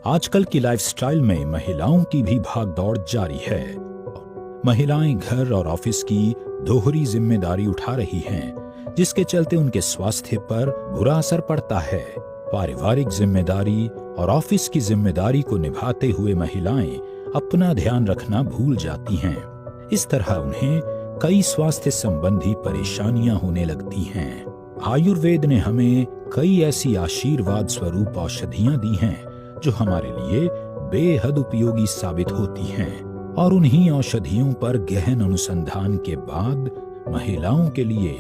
आजकल की लाइफस्टाइल में महिलाओं की भी भागदौड़ जारी है। महिलाएं घर और ऑफिस की दोहरी जिम्मेदारी उठा रही हैं, जिसके चलते उनके स्वास्थ्य पर बुरा असर पड़ता है। पारिवारिक जिम्मेदारी और ऑफिस की जिम्मेदारी को निभाते हुए महिलाएं अपना ध्यान रखना भूल जाती हैं। इस तरह उन्हें कई स्वास्थ्य संबंधी परेशानियां होने लगती हैं। आयुर्वेद ने हमें कई ऐसी आशीर्वाद स्वरूप औषधियां दी हैं जो हमारे लिए बेहद उपयोगी साबित होती हैं, और उन्हीं औषधियों पर गहन अनुसंधान के बाद महिलाओं के लिए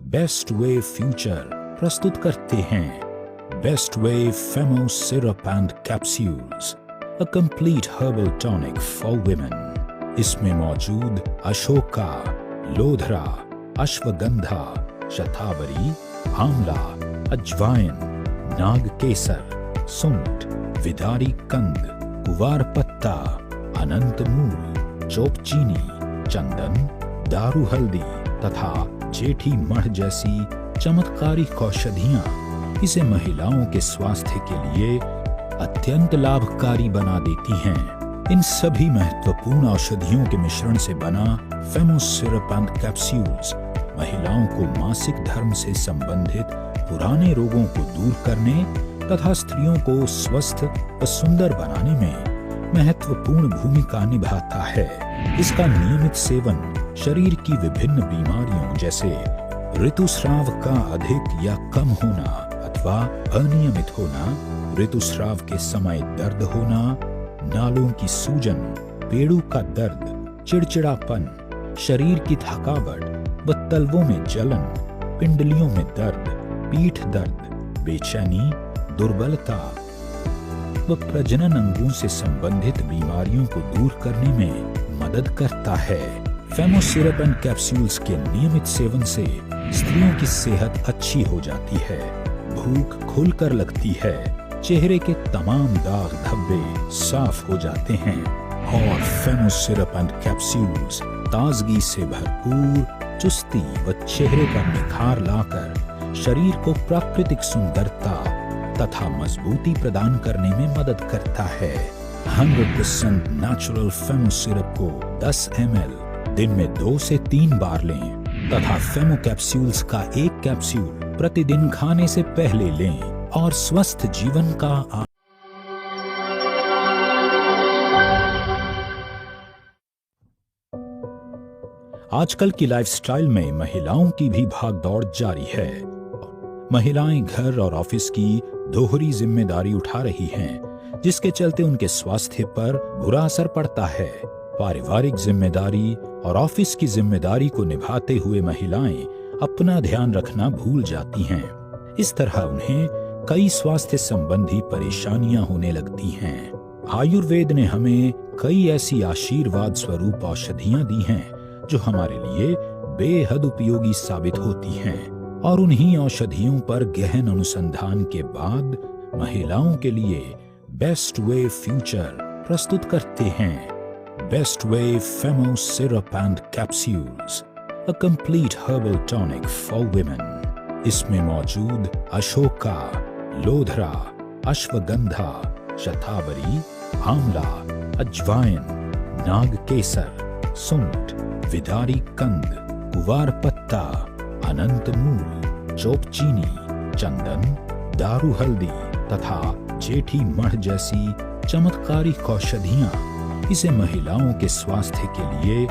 बेस्ट वे फ्यूचर प्रस्तुत करते हैं। Best way Femo syrup and capsules, a complete herbal tonic for women. इसमें मौजूद अशोका, लोधरा, अश्वगंधा, शतावरी, आंवला, अजवाइन, नागकेसर, सुंठ, विदारी कंद, कुवार पत्ता, अनंत मूल, चोपचीनी, चंदन, दारू हल्दी तथा जेठी मठ जैसी चमत्कारिक औषधियां इसे महिलाओं के स्वास्थ्य के लिए अत्यंत लाभकारी बना देती हैं। इन सभी महत्वपूर्ण औषधियों के मिश्रण से बना फेमो सिरप एंड कैप्सूल्स महिलाओं को मासिक धर्म से संबंधित पुराने रोगों को दूर करने तथा स्त्रियों को स्वस्थ व सुंदर बनाने में महत्वपूर्ण भूमिका निभाता है। इसका नियमित सेवन शरीर की विभिन्न बीमारियों जैसे ऋतुस्राव का अधिक या कम होना अथवा अनियमित होना, ऋतुस्राव के समय दर्द होना, नालों की सूजन, पेड़ों का दर्द, चिड़चिड़ापन, शरीर की थकावट व तलवों में जलन, पिंडलियों में दर्द, पीठ दर्द, बेचैनी, दुर्बलता व प्रजनन अंगों से संबंधित बीमारियों को दूर करने में मदद करता है। फेमो सिरप एंड कैप्सूल्स के नियमित सेवन से स्त्रियों की सेहत अच्छी हो जाती है, भूख खुलकर लगती है, चेहरे के तमाम दाग धब्बे साफ हो जाते हैं और फेमो सिरप एंड कैप्सूल्स ताजगी से भरपूर चुस्ती व चेहरे का निखार लाकर शरीर को प्राकृतिक सुंदरता तथा मजबूती प्रदान करने में मदद करता है। 100% नेचुरल फेमो सिरप को 10 ml दिन में 2 से 3 बार लें तथा फेमो कैप्सूल्स का एक कैप्सूल प्रतिदिन खाने से पहले लें और स्वस्थ जीवन का आजकल की लाइफस्टाइल में महिलाओं की भी भागदौड़ जारी है। महिलाएं घर और ऑफिस की दोहरी जिम्मेदारी उठा रही हैं, जिसके चलते उनके स्वास्थ्य पर बुरा असर पड़ता है। पारिवारिक जिम्मेदारी और ऑफिस की जिम्मेदारी को निभाते हुए महिलाएं अपना ध्यान रखना भूल जाती हैं। इस तरह उन्हें कई स्वास्थ्य संबंधी परेशानियां होने लगती हैं। आयुर्वेद ने हमें कई ऐसी आशीर्वाद स्वरूप औषधियां दी हैं जो हमारे लिए बेहद उपयोगी साबित होती हैं, और उन्हीं औषधियों पर गहन अनुसंधान के बाद महिलाओं के लिए बेस्ट वे फ्यूचर प्रस्तुत करते हैं। Best way Femo syrup and capsules, a complete herbal tonic for women. इसमें मौजूद अशोका, लोधरा, अश्वगंधा, शतावरी, आंवला, अजवाइन, नागकेसर, सुंठ, विदारी कंद, कुवार पत्ता, अनंत मूल, चोपचीनी, चंदन, दारू हल्दी तथा जेठी मठ जैसी चमत्कारिक औषधियां इसे महिलाओं के स्वास्थ्य के लिए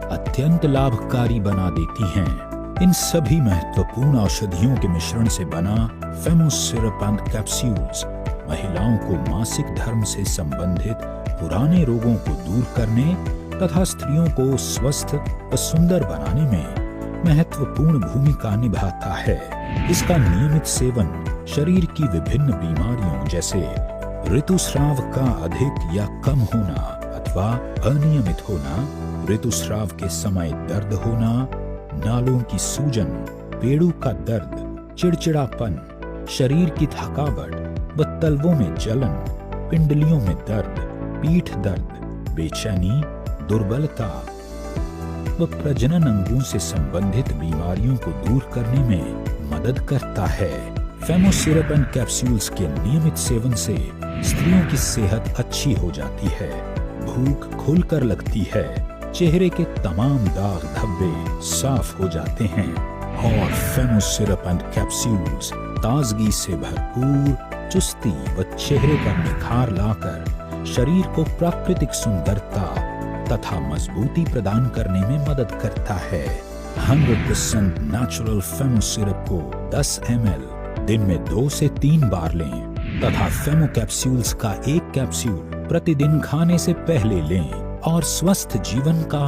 अत्यंत लाभकारी बना देती हैं। इन सभी महत्वपूर्ण औषधियों के मिश्रण से बना फेमो सिरप एंड कैप्सूल्स महिलाओं को मासिक धर्म से संबंधित पुराने रोगों को दूर करने तथा स्त्रियों को स्वस्थ व सुंदर बनाने में महत्वपूर्ण भूमिका निभाता है। इसका नियमित सेवन शरीर की विभिन्न बीमारियों जैसे ऋतुस्राव का अधिक या कम होना अथवा अनियमित होना, ऋतुस्राव के समय दर्द होना, नालों की सूजन, पेड़ों का दर्द, चिड़चिड़ापन, शरीर की थकावट व तलवों में जलन, पिंडलियों में दर्द, पीठ दर्द, बेचैनी, दुर्बलता व प्रजनन अंगों से संबंधित बीमारियों को दूर करने में मदद करता है। फेमो सिरप एंड कैप्सूल्स के नियमित सेवन से स्त्रियों की सेहत अच्छी हो जाती है, भूख खुलकर लगती है, चेहरे के तमाम दाग धब्बे साफ हो जाते हैं और फेमो सिरप एंड कैप्सूल्स ताजगी से भरपूर चुस्ती व चेहरे का निखार लाकर शरीर को प्राकृतिक सुंदरता तथा मजबूती प्रदान करने में मदद करता है। 100% नेचुरल फेमो सिरप को 10 ml दिन में 2 से 3 बार लें तथा फेमो कैप्सूल्स का एक कैप्सूल प्रतिदिन खाने से पहले लें और स्वस्थ जीवन का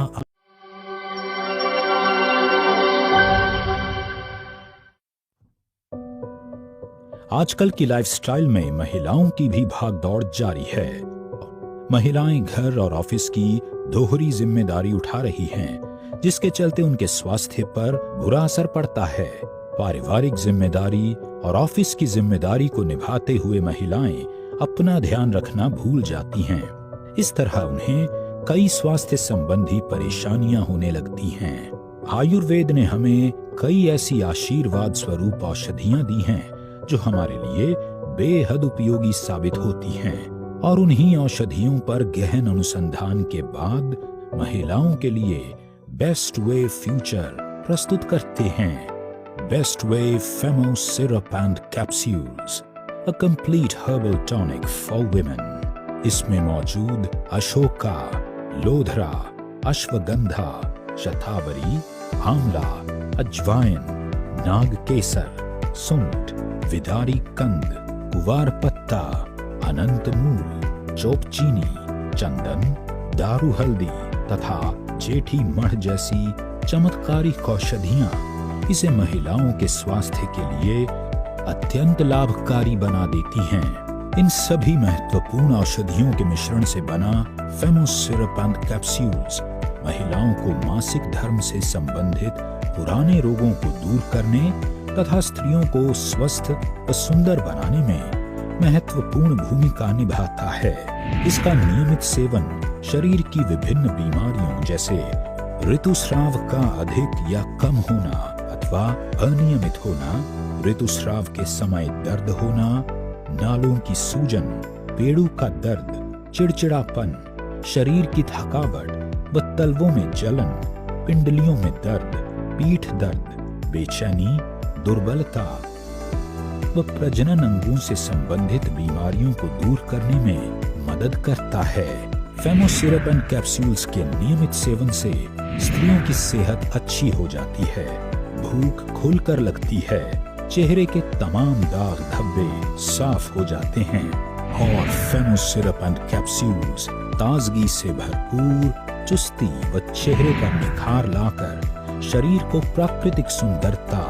आजकल की लाइफस्टाइल में महिलाओं की भी भागदौड़ जारी है। महिलाएं घर और ऑफिस की दोहरी जिम्मेदारी उठा रही हैं, जिसके चलते उनके स्वास्थ्य पर बुरा असर पड़ता है। पारिवारिक जिम्मेदारी और ऑफिस की जिम्मेदारी को निभाते हुए महिलाएं अपना ध्यान रखना भूल जाती हैं। इस तरह उन्हें कई स्वास्थ्य संबंधी परेशानियां होने लगती हैं। आयुर्वेद ने हमें कई ऐसी आशीर्वाद स्वरूप औषधियां दी हैं जो हमारे लिए बेहद उपयोगी साबित होती हैं और उन्हीं औषधियों पर गहन अनुसंधान के बाद महिलाओं के लिए बेस्ट वे फ्यूचर प्रस्तुत करते हैं। Best way Femo syrup and capsules, a complete herbal tonic for women. इसमें मौजूद अशोका, लोधरा, अश्वगंधा, शतावरी, आंवला, अजवाइन, नागकेसर, सुंठ, विदारी कंद, कुवार पत्ता, अनंत मूल, चोपचीनी, चंदन, दारू हल्दी तथा जेठी मठ जैसी चमत्कारिक औषधियां इसे महिलाओं के स्वास्थ्य के लिए अत्यंत लाभकारी बना देती हैं। इन सभी महत्वपूर्ण औषधियों के मिश्रण से बना फेमो सिरप एंड कैप्सूल्स महिलाओं को मासिक धर्म से संबंधित पुराने रोगों को दूर करने तथा स्त्रियों को स्वस्थ व सुंदर बनाने में महत्वपूर्ण भूमिका निभाता है। इसका नियमित सेवन शरीर की विभिन्न बीमारियों जैसे ऋतुस्राव का अधिक या कम होना अथवा अनियमित होना, ऋतुस्राव के समय दर्द होना, नालों की सूजन, पेड़ों का दर्द, चिड़चिड़ापन, शरीर की थकावट व तलवों में जलन, पिंडलियों में दर्द, पीठ दर्द, बेचैनी, दुर्बलता व प्रजनन अंगों से संबंधित बीमारियों को दूर करने में मदद करता है। फेमो सिरप एंड कैप्सूल्स के नियमित सेवन से स्त्रियों की सेहत अच्छी हो जाती है, भूख खुलकर लगती है, चेहरे के तमाम दाग धब्बे साफ हो जाते हैं और फेमो सिरप एंड कैप्सूल्स ताजगी से भरपूर चुस्ती व चेहरे का निखार लाकर शरीर को प्राकृतिक सुंदरता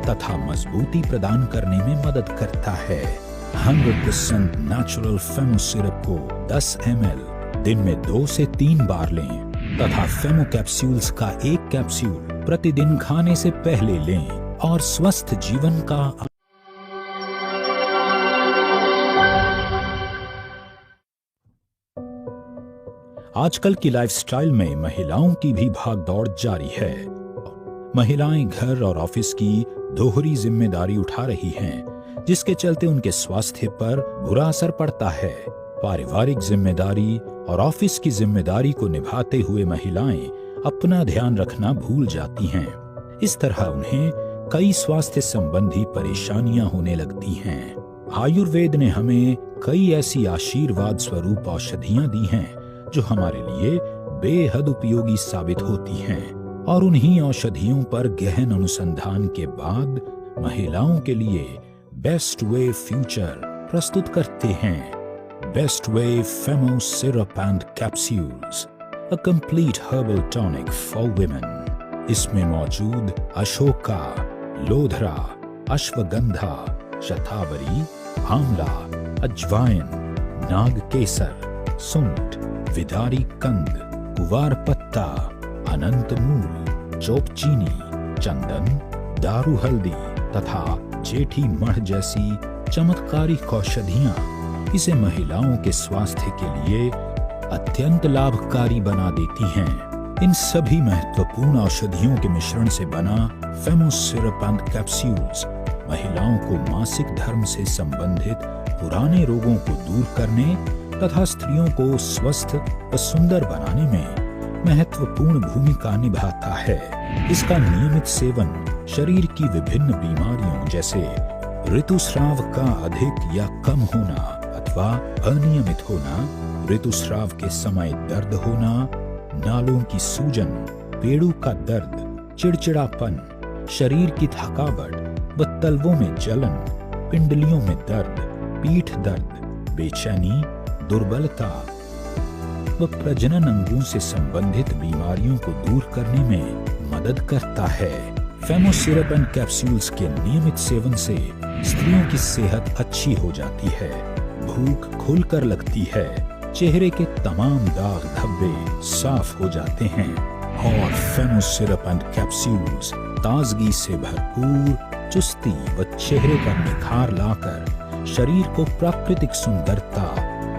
तथा मजबूती प्रदान करने में मदद करता है। 100% नेचुरल फेमो सिरप को 10 ml दिन में 2 से 3 बार लें तथा फेमो कैप्सूल्स का एक कैप्सूल प्रतिदिन खाने से पहले लें और स्वस्थ जीवन का आजकल की लाइफस्टाइल में महिलाओं की भी भागदौड़ जारी है। महिलाएं घर और ऑफिस की दोहरी जिम्मेदारी उठा रही हैं, जिसके चलते उनके स्वास्थ्य पर बुरा असर पड़ता है। पारिवारिक जिम्मेदारी और ऑफिस की जिम्मेदारी को निभाते हुए महिलाएं अपना ध्यान रखना भूल जाती हैं। इस तरह उन्हें कई स्वास्थ्य संबंधी परेशानियां होने लगती हैं। आयुर्वेद ने हमें कई ऐसी आशीर्वाद स्वरूप औषधियां दी हैं जो हमारे लिए बेहद उपयोगी साबित होती हैं और उन्हीं औषधियों पर गहन अनुसंधान के बाद महिलाओं के लिए बेस्ट वे फ्यूचर प्रस्तुत करते हैं। Best way Femo syrup and capsules, a complete herbal tonic for women. इसमें मौजूद अशोका, लोधरा, अश्वगंधा, शतावरी, आंवला, अजवाइन, नागकेसर, सुंठ, विदारी कंद, कुवार पत्ता, अनंत मूल, चोपचीनी, चंदन, दारू हल्दी तथा जेठी मठ जैसी चमत्कारिक औषधियां इसे महिलाओं के स्वास्थ्य के लिए अत्यंत लाभकारी बना देती हैं। इन सभी महत्वपूर्ण औषधियों के मिश्रण से बना फेमो सिरप एंड कैप्सूल्स महिलाओं को मासिक धर्म से संबंधित पुराने रोगों को दूर करने तथा स्त्रियों को स्वस्थ व सुंदर बनाने में महत्वपूर्ण भूमिका निभाता है। इसका नियमित सेवन शरीर की विभिन्न बीमारियों जैसे ऋतुस्राव का अधिक या कम होना अथवा अनियमित होना, ऋतुस्राव के समय दर्द होना, नालों की सूजन, पेड़ों का दर्द, चिड़चिड़ापन, शरीर की थकावट व तलवों में जलन, पिंडलियों में दर्द, पीठ दर्द, बेचैनी, दुर्बलता व प्रजनन अंगों से संबंधित बीमारियों को दूर करने में मदद करता है। फेमो सिरप एंड कैप्सूल्स के नियमित सेवन से स्त्रियों की सेहत अच्छी हो जाती है, भूख खुलकर लगती है, चेहरे के तमाम दाग धब्बे साफ हो जाते हैं और फेमो सिरप एंड कैप्सूल्स ताजगी से भरपूर चुस्ती व चेहरे पर निखार लाकर शरीर को प्राकृतिक सुंदरता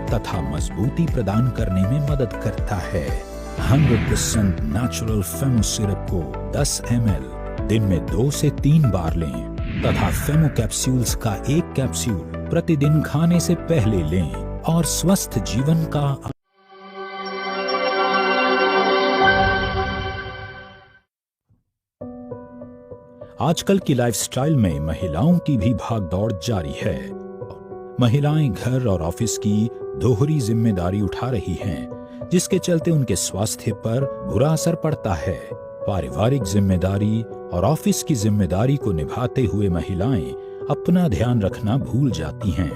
तथा मजबूती प्रदान करने में मदद करता है। 100% नेचुरल फेमो सिरप को 10 ml दिन में 2 से 3 बार लें तथा फेमो कैप्सूल्स का एक कैप्सूल प्रतिदिन खाने से पहले लें और स्वस्थ जीवन का आजकल की लाइफस्टाइल में महिलाओं की भी भागदौड़ जारी है। महिलाएं घर और ऑफिस की दोहरी जिम्मेदारी उठा रही हैं, जिसके चलते उनके स्वास्थ्य पर बुरा असर पड़ता है। पारिवारिक जिम्मेदारी और ऑफिस की जिम्मेदारी को निभाते हुए महिलाएं अपना ध्यान रखना भूल जाती हैं।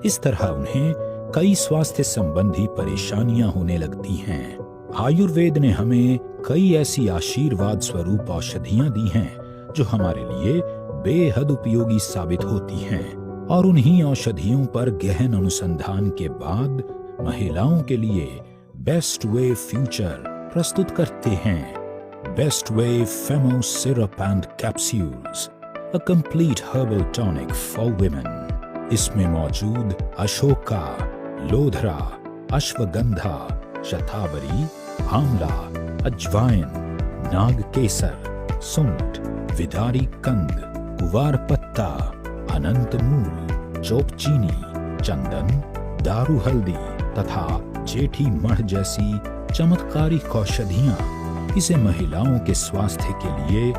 इस तरह उन्हें कई स्वास्थ्य संबंधी परेशानियां होने लगती हैं। आयुर्वेद ने हमें कई ऐसी आशीर्वाद स्वरूप औषधियां दी हैं जो हमारे लिए बेहद उपयोगी साबित होती हैं और उन्हीं औषधियों पर गहन अनुसंधान के बाद महिलाओं के लिए बेस्ट वे फ्यूचर प्रस्तुत करते हैं। Best way Femo syrup and capsules, a complete herbal tonic for women. इसमें मौजूद अशोका, लोधरा, अश्वगंधा, शतावरी, आंवला, अजवाइन, नागकेसर, सुंठ, विदारी कंद, कुवार पत्ता, अनंत मूल, चोपचीनी, चंदन, दारू हल्दी तथा जेठी मठ जैसी चमत्कारिक औषधियां इसे महिलाओं के स्वास्थ्य के लिए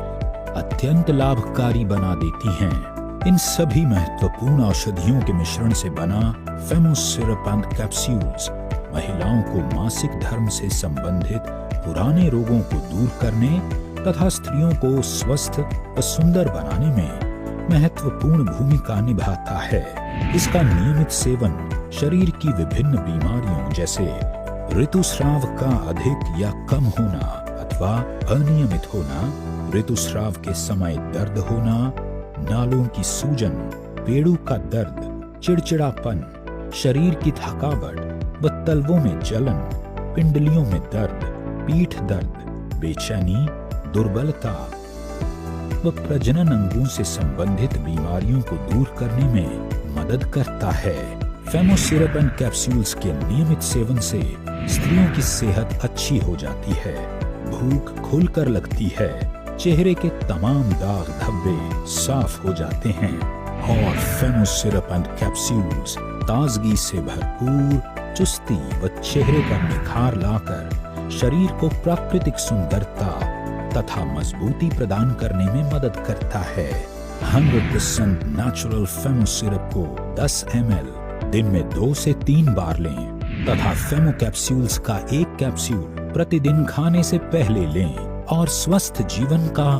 अत्यंत लाभकारी बना देती हैं। इन सभी महत्वपूर्ण औषधियों के मिश्रण से बना फेमो सिरप एंड कैप्सूल्स महिलाओं को मासिक धर्म से संबंधित पुराने रोगों को दूर करने तथा स्त्रियों को स्वस्थ व सुंदर बनाने में महत्वपूर्ण भूमिका निभाता है। इसका नियमित सेवन शरीर की विभिन्न बीमारियों जैसे ऋतुस्राव का अधिक या कम होना अथवा अनियमित होना, ऋतुस्राव के समय दर्द होना, नालों की सूजन, पेड़ों का दर्द, चिड़चिड़ापन, शरीर की थकावट व तलवों में जलन, पिंडलियों में दर्द, पीठ दर्द, बेचैनी, दुर्बलता व प्रजनन अंगों से संबंधित बीमारियों को दूर करने में मदद करता है। फेमो सिरप एंड कैप्सूल्स के नियमित सेवन से स्त्रियों की सेहत अच्छी हो जाती है, भूख खुलकर लगती है, चेहरे के तमाम दाग धब्बे साफ हो जाते हैं और फेमो सिरप एंड कैप्सूल्स ताजगी से भरपूर चुस्ती व चेहरे पर निखार लाकर शरीर को प्राकृतिक सुंदरता तथा मजबूती प्रदान करने में मदद करता है। 100% नेचुरल फेमो सिरप को 10 ml दिन में 2 से 3 बार लें तथा फेमो कैप्सूल्स का एक कैप्सूल प्रतिदिन खाने से पहले लें और स्वस्थ जीवन का